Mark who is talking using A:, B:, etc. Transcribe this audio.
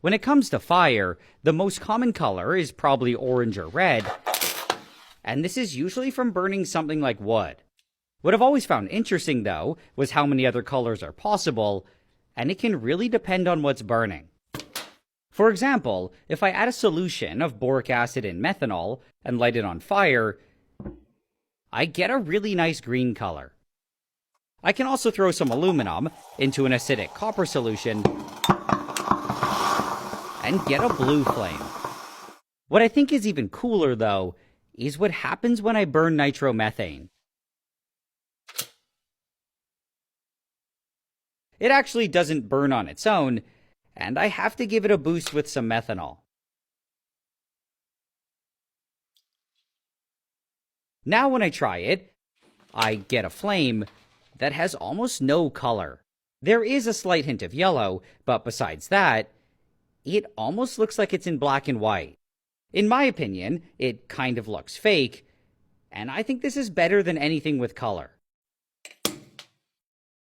A: When it comes to fire, the most common color is probably orange or red, and this is usually from burning something like wood. What I've always found interesting, though, was how many other colors are possible, and it can really depend on what's burning. For example, if I add a solution of boric acid and methanol and light it on fire, I get a really nice green color. I can also throw some aluminum into an acidic copper solution and get a blue flame. What I think is even cooler, though, is what happens when I burn nitromethane. It actually doesn't burn on its own, and I have to give it a boost with some methanol. Now when I try it, I get a flame that has almost no color. There is a slight hint of yellow, but besides that, it almost looks like it's in black and white. In my opinion, it kind of looks fake, and I think this is better than anything with color.